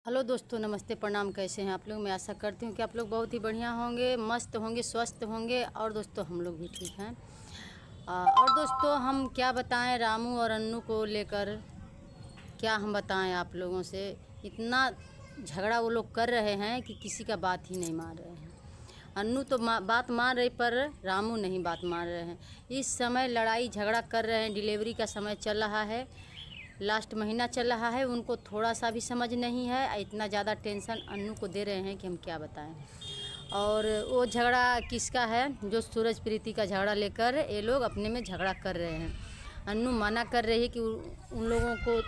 Hello दोस्तों, नमस्ते, प्रणाम। कैसे हैं आप लोग? मैं आशा करती हूँ कि आप लोग बहुत ही बढ़िया होंगे, मस्त होंगे, स्वस्थ होंगे। और दोस्तों हम लोग भी ठीक हैं। और दोस्तों हम क्या बताएं, रामू और अन्नू को लेकर क्या हम बताएं आप लोगों से। इतना झगड़ा वो लोग कर रहे हैं कि किसी का बात ही नहीं मान रहे हैं। अन्नू तो बात मान रही, पर रामू नहीं बात मान रहे हैं। इस समय लड़ाई झगड़ा कर रहे हैं। डिलीवरी का समय चल रहा है, लास्ट महीना चल रहा है। उनको थोड़ा सा भी समझ नहीं है। इतना ज़्यादा टेंशन अन्नू को दे रहे हैं कि हम क्या बताएं। और वो झगड़ा किसका है? जो सूरज प्रीति का झगड़ा लेकर ये लोग अपने में झगड़ा कर रहे हैं। अन्नू मना कर रही है कि उन लोगों को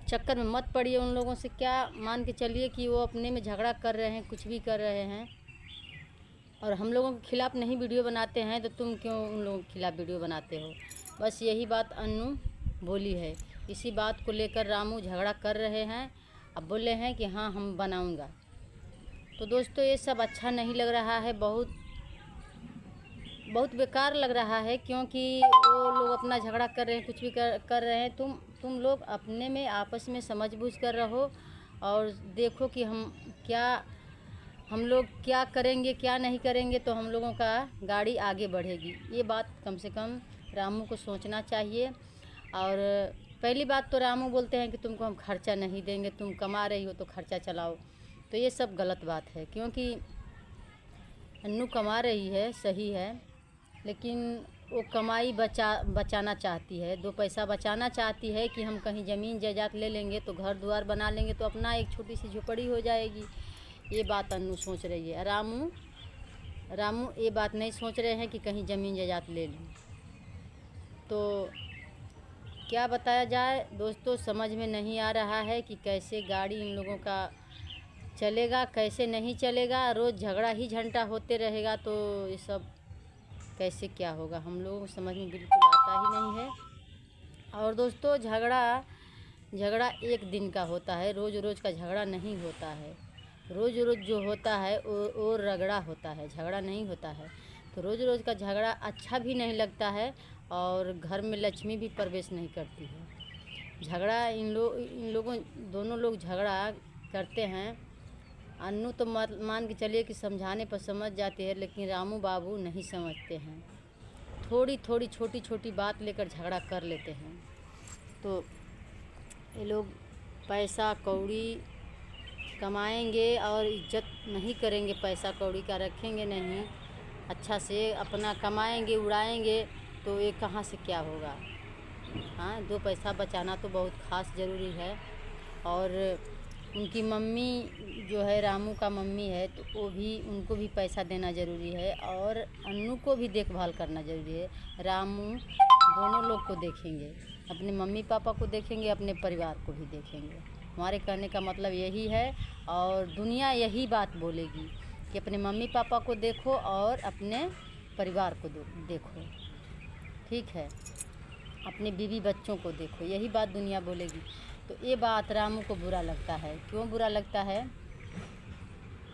चक्कर में मत पड़िए। उन लोगों से क्या मान के चलिए कि वो अपने में झगड़ा कर रहे हैं, कुछ भी कर रहे हैं। और हम लोगों के खिलाफ़ नहीं वीडियो बनाते हैं तो तुम क्यों उन लोगों के खिलाफ़ वीडियो बनाते हो? बस यही बात अन्नू बोली है। इसी बात को लेकर रामू झगड़ा कर रहे हैं। अब बोले हैं कि हाँ हम बनाऊंगा। तो दोस्तों ये सब अच्छा नहीं लग रहा है, बहुत बेकार लग रहा है। क्योंकि वो लोग अपना झगड़ा कर रहे हैं, कुछ भी कर रहे हैं। तुम लोग अपने में आपस में समझ बूझ कर रहो और देखो कि हम लोग क्या करेंगे क्या नहीं करेंगे, तो हम लोगों का गाड़ी आगे बढ़ेगी। ये बात कम से कम रामू को सोचना चाहिए। और पहली बात तो रामू बोलते हैं कि तुमको हम खर्चा नहीं देंगे, तुम कमा रही हो तो खर्चा चलाओ। तो ये सब गलत बात है, क्योंकि अन्नू कमा रही है, सही है, लेकिन वो कमाई बचाना चाहती है, दो पैसा बचाना चाहती है कि हम कहीं ज़मीन जायदाद ले लेंगे तो घर द्वार बना लेंगे तो अपना एक छोटी सी झोपड़ी हो जाएगी। ये बात अन्नू सोच रही है। रामू ये बात नहीं सोच रहे हैं कि कहीं ज़मीन जायदाद ले लूँ। तो क्या बताया जाए दोस्तों, समझ में नहीं आ रहा है कि कैसे गाड़ी इन लोगों का चलेगा, कैसे नहीं चलेगा। रोज़ झगड़ा ही झंटा होते रहेगा तो ये सब कैसे क्या होगा, हम लोगों को समझ में बिल्कुल आता ही नहीं है। और दोस्तों झगड़ा एक दिन का होता है, रोज़ रोज़ का झगड़ा नहीं होता है। रोज़ रोज़ जो होता है वो रगड़ा होता है, झगड़ा नहीं होता है। तो रोज़ रोज़ का झगड़ा अच्छा भी नहीं लगता है और घर में लक्ष्मी भी प्रवेश नहीं करती है। झगड़ा इन लोगों दोनों लोग झगड़ा करते हैं। अन्नू तो मान के चलिए कि समझाने पर समझ जाती है, लेकिन रामू बाबू नहीं समझते हैं। थोड़ी थोड़ी छोटी छोटी बात लेकर झगड़ा कर लेते हैं। तो ये लोग पैसा कौड़ी कमाएंगे और इज्जत नहीं करेंगे, पैसा कौड़ी का रखेंगे नहीं, अच्छा से अपना कमाएंगे उड़ाएंगे, तो ये कहाँ से क्या होगा। हाँ, दो पैसा बचाना तो बहुत ख़ास ज़रूरी है। और उनकी मम्मी जो है, रामू का मम्मी है, तो उनको भी पैसा देना ज़रूरी है और अन्नू को भी देखभाल करना ज़रूरी है। रामू दोनों लोग को देखेंगे, अपने मम्मी पापा को देखेंगे, अपने परिवार को भी देखेंगे। हमारे कहने का मतलब यही है और दुनिया यही बात बोलेगी कि अपने मम्मी पापा को देखो और अपने परिवार को देखो, ठीक है, अपने बीवी बच्चों को देखो, यही बात दुनिया बोलेगी। तो ये बात रामू को बुरा लगता है। क्यों बुरा लगता है?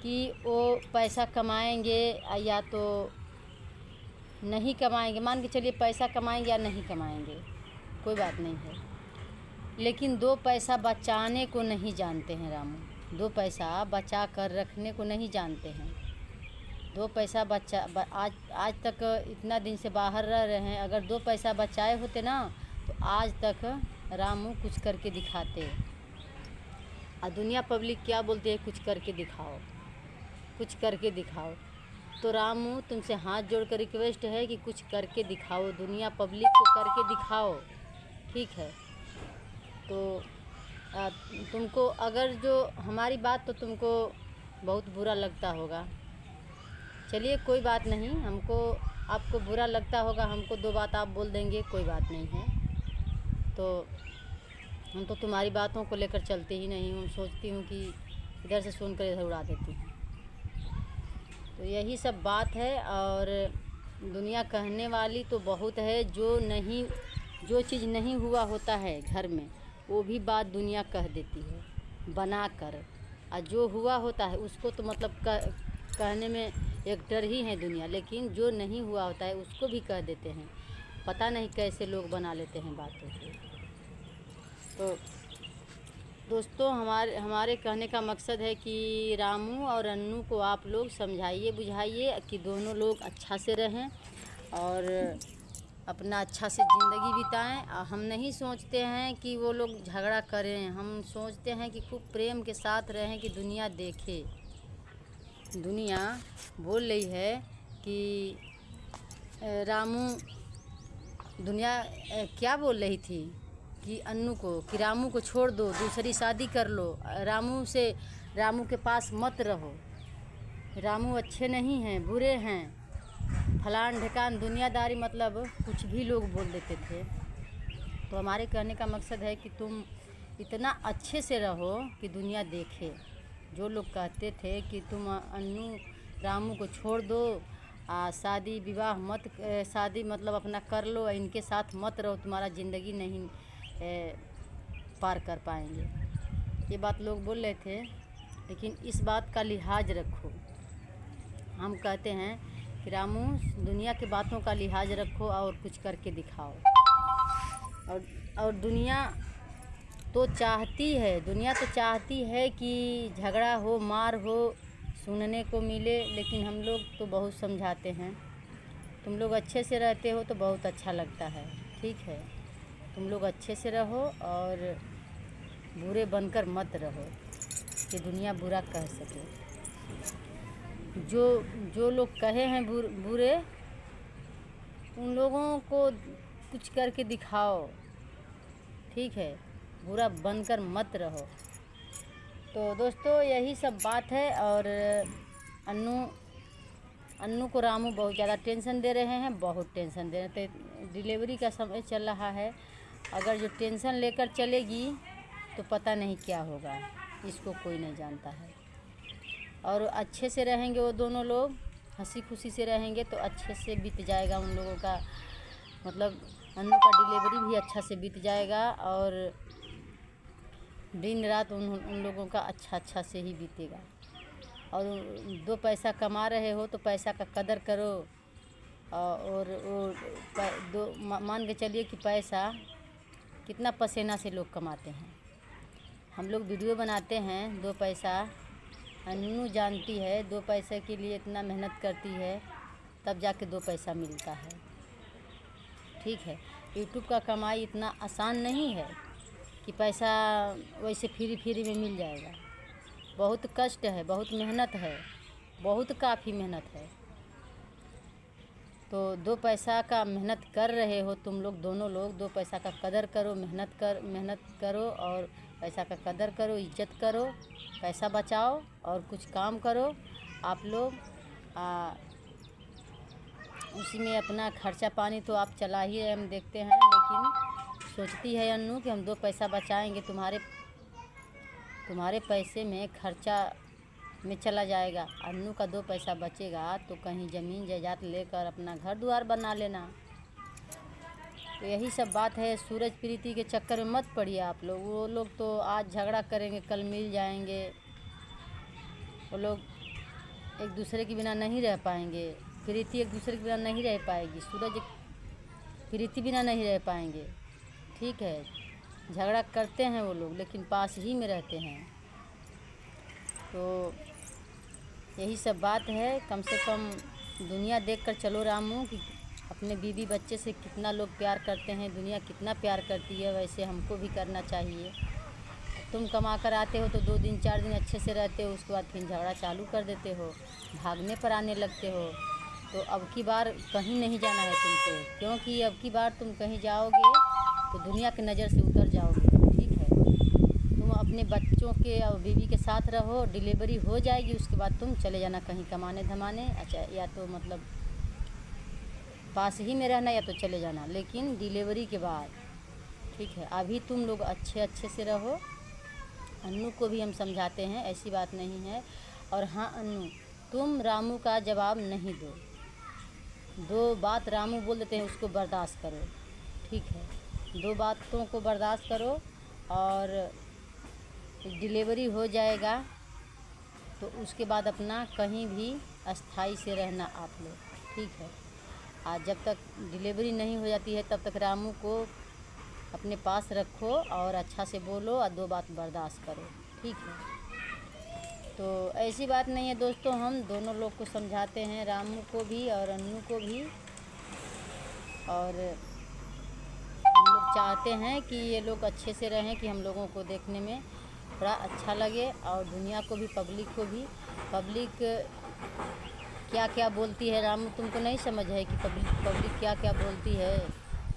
कि वो पैसा कमाएंगे या तो नहीं कमाएंगे। मान के चलिए पैसा कमाएंगे या नहीं कमाएंगे, कोई बात नहीं है, लेकिन दो पैसा बचाने को नहीं जानते हैं रामू। दो पैसा बचा कर रखने को नहीं जानते हैं। दो पैसा आज तक इतना दिन से बाहर रह रहे हैं, अगर दो पैसा बचाए होते ना तो आज तक रामू कुछ करके दिखाते। और दुनिया पब्लिक क्या बोलती है? कुछ करके दिखाओ, कुछ करके दिखाओ। तो रामू तुमसे हाथ जोड़कर रिक्वेस्ट है कि कुछ करके दिखाओ, दुनिया पब्लिक को करके दिखाओ, ठीक है। तो तुमको अगर जो हमारी बात तो तुमको बहुत बुरा लगता होगा। चलिए कोई बात नहीं, आपको बुरा लगता होगा, हमको दो बात आप बोल देंगे, कोई बात नहीं है। तो हम तो तुम्हारी बातों को लेकर चलते ही नहीं हूँ। सोचती हूँ कि इधर से सुनकर इधर उड़ा देती हूँ। तो यही सब बात है। और दुनिया कहने वाली तो बहुत है। जो चीज़ नहीं हुआ होता है घर में, वो भी बात दुनिया कह देती है बना कर। और जो हुआ होता है उसको तो मतलब कहने में एक डर ही है दुनिया, लेकिन जो नहीं हुआ होता है उसको भी कह देते हैं। पता नहीं कैसे लोग बना लेते हैं बातों को। तो दोस्तों, हमारे कहने का मकसद है कि रामू और अन्नू को आप लोग समझाइए बुझाइए कि दोनों लोग अच्छा से रहें और अपना अच्छा से ज़िंदगी बिताएं। हम नहीं सोचते हैं कि वो लोग झगड़ा करें, हम सोचते हैं कि खूब प्रेम के साथ रहें कि दुनिया देखे। दुनिया बोल रही है कि रामू दुनिया क्या बोल रही थी कि अन्नू को कि रामू को छोड़ दो, दूसरी शादी कर लो, रामू के पास मत रहो, रामू अच्छे नहीं हैं, बुरे हैं, फलान ढिकान दुनियादारी मतलब कुछ भी लोग बोल देते थे। तो हमारे कहने का मकसद है कि तुम इतना अच्छे से रहो कि दुनिया देखे। जो लोग कहते थे कि तुम अन्नू रामू को छोड़ दो, शादी विवाह मत, शादी मतलब अपना कर लो, इनके साथ मत रहो, तुम्हारा ज़िंदगी नहीं पार कर पाएंगे, ये बात लोग बोल रहे थे। लेकिन इस बात का लिहाज रखो। हम कहते हैं कि रामू दुनिया की बातों का लिहाज रखो और कुछ करके दिखाओ। और दुनिया तो चाहती है कि झगड़ा हो, मार हो, सुनने को मिले, लेकिन हम लोग तो बहुत समझाते हैं। तुम लोग अच्छे से रहते हो तो बहुत अच्छा लगता है। ठीक है, तुम लोग अच्छे से रहो और बुरे बनकर मत रहो कि दुनिया बुरा कह सके। जो लोग कहे हैं बुरे, उन लोगों को कुछ करके दिखाओ। ठीक है, बुरा बनकर मत रहो। तो दोस्तों, यही सब बात है। और अन्नू को रामू बहुत ज़्यादा टेंशन दे रहे हैं, बहुत टेंशन दे रहे हैं। डिलीवरी का समय चल रहा है, अगर जो टेंशन लेकर चलेगी तो पता नहीं क्या होगा, इसको कोई नहीं जानता है। और अच्छे से रहेंगे वो दोनों लोग, हंसी खुशी से रहेंगे तो अच्छे से बीत जाएगा उन लोगों का, मतलब अन्नू का डिलीवरी भी अच्छा से बीत जाएगा और दिन रात उन लोगों का अच्छा से ही बीतेगा। और 2 पैसा कमा रहे हो तो पैसा का कदर करो। और मान के चलिए कि पैसा कितना पसीना से लोग कमाते हैं। हम लोग वीडियो बनाते हैं 2 पैसा, अन्नू जानती है 2 पैसे के लिए इतना मेहनत करती है, तब जाके 2 पैसा मिलता है। ठीक है, यूट्यूब का कमाई इतना आसान नहीं है कि पैसा वैसे फ्री में मिल जाएगा। बहुत कष्ट है, बहुत मेहनत है, बहुत काफ़ी मेहनत है। तो 2 पैसा का मेहनत कर रहे हो तुम लोग, दोनों लोग 2 पैसा का कदर करो, मेहनत करो और पैसा का कदर करो, इज्जत करो, पैसा बचाओ और कुछ काम करो आप लोग। उसी में अपना खर्चा पानी तो आप चला ही रहे, हम देखते हैं। लेकिन सोचती है अन्नू कि हम 2 पैसा बचाएंगे, तुम्हारे पैसे में खर्चा में चला जाएगा। अन्नू का 2 पैसा बचेगा तो कहीं ज़मीन जायदाद लेकर अपना घर द्वार बना लेना। तो यही सब बात है। सूरज प्रीति के चक्कर में मत पड़िए आप लोग। वो लोग तो आज झगड़ा करेंगे, कल मिल जाएंगे। वो लोग एक दूसरे के बिना नहीं रह पाएंगे। प्रीति एक दूसरे के बिना नहीं रह पाएगी, सूरज प्रीति बिना नहीं रह पाएंगे। ठीक है, झगड़ा करते हैं वो लोग लेकिन पास ही में रहते हैं। तो यही सब बात है। कम से कम दुनिया देखकर चलो रामू कि अपने बीवी बच्चे से कितना लोग प्यार करते हैं, दुनिया कितना प्यार करती है, वैसे हमको भी करना चाहिए। तुम कमा कर आते हो तो 2 दिन 4 दिन अच्छे से रहते हो, उसके बाद फिर झगड़ा चालू कर देते हो, भागने पर आने लगते हो। तो अब की बार कहीं नहीं जाना है तुमको, क्योंकि अब की बार तुम कहीं जाओगे तो दुनिया की नज़र से उतर जाओगे। ठीक है, तुम अपने बच्चों के और बीवी के साथ रहो, डिलीवरी हो जाएगी उसके बाद तुम चले जाना कहीं कमाने धमाने। अच्छा, या तो मतलब पास ही में रहना या तो चले जाना, लेकिन डिलीवरी के बाद। ठीक है, अभी तुम लोग अच्छे से रहो। अन्नू को भी हम समझाते हैं, ऐसी बात नहीं है। और हाँ अन्नू, तुम रामू का जवाब नहीं दो। 2 बात रामू बोल देते हैं उसको बर्दाश्त करो। ठीक है, 2 बातों को बर्दाश्त करो और डिलीवरी हो जाएगा तो उसके बाद अपना कहीं भी अस्थाई से रहना आप लोग। ठीक है, आज जब तक डिलीवरी नहीं हो जाती है तब तक रामू को अपने पास रखो और अच्छा से बोलो और 2 बात बर्दाश्त करो, ठीक है। तो ऐसी बात नहीं है दोस्तों, हम दोनों लोग को समझाते हैं, रामू को भी और अन्नू को भी। और हम लोग चाहते हैं कि ये लोग अच्छे से रहें, कि हम लोगों को देखने में थोड़ा अच्छा लगे और दुनिया को भी, पब्लिक को भी। पब्लिक क्या क्या बोलती है रामू, तुमको नहीं समझ है कि पब्लिक क्या क्या बोलती है।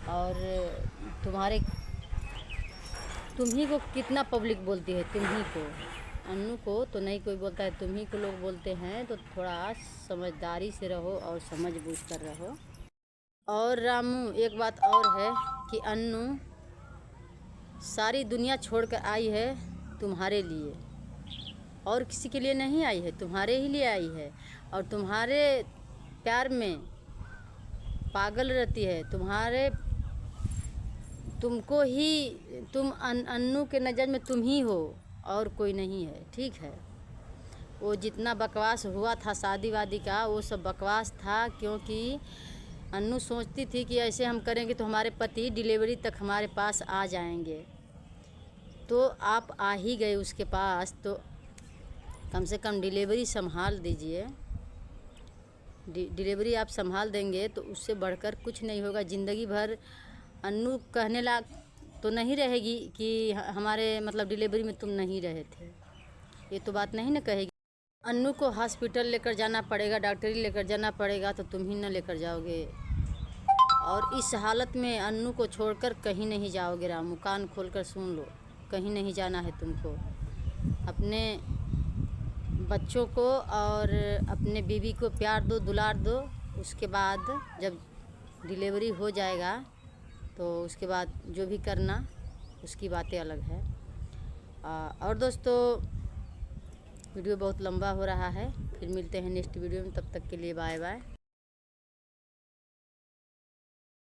और तुम ही को कितना पब्लिक बोलती है, तुम ही को। अन्नू को तो नहीं कोई बोलता है, तुम ही को लोग बोलते हैं। तो थोड़ा समझदारी से रहो और समझ बूझ कर रहो। और रामू एक बात और है कि अन्नू सारी दुनिया छोड़कर आई है तुम्हारे लिए, और किसी के लिए नहीं आई है, तुम्हारे ही लिए आई है। और तुम्हारे प्यार में पागल रहती है, तुमको ही, अन्नू के नज़र में तुम ही हो और कोई नहीं है, ठीक है। वो जितना बकवास हुआ था शादी वादी का, वो सब बकवास था, क्योंकि अन्नू सोचती थी कि ऐसे हम करेंगे तो हमारे पति डिलीवरी तक हमारे पास आ जाएंगे। तो आप आ ही गए उसके पास, तो कम से कम डिलीवरी संभाल दीजिए। डिलीवरी आप संभाल देंगे तो उससे बढ़कर कुछ नहीं होगा। ज़िंदगी भर अन्नू कहने लायक तो नहीं रहेगी कि हमारे मतलब डिलीवरी में तुम नहीं रहे थे, ये तो बात नहीं ना कहेगी। अन्नू को हॉस्पिटल लेकर जाना पड़ेगा, डॉक्टरी लेकर जाना पड़ेगा, तो तुम ही ना लेकर जाओगे। और इस हालत में अन्नू को छोड़कर कहीं नहीं जाओगे रामू, कान खोलकर सुन लो, कहीं नहीं जाना है तुमको। अपने बच्चों को और अपने बीवी को प्यार दो, दुलार दो। उसके बाद जब डिलीवरी हो जाएगा तो उसके बाद जो भी करना, उसकी बातें अलग है। और दोस्तों वीडियो बहुत लंबा हो रहा है, फिर मिलते हैं नेक्स्ट वीडियो में, तब तक के लिए बाय बाय।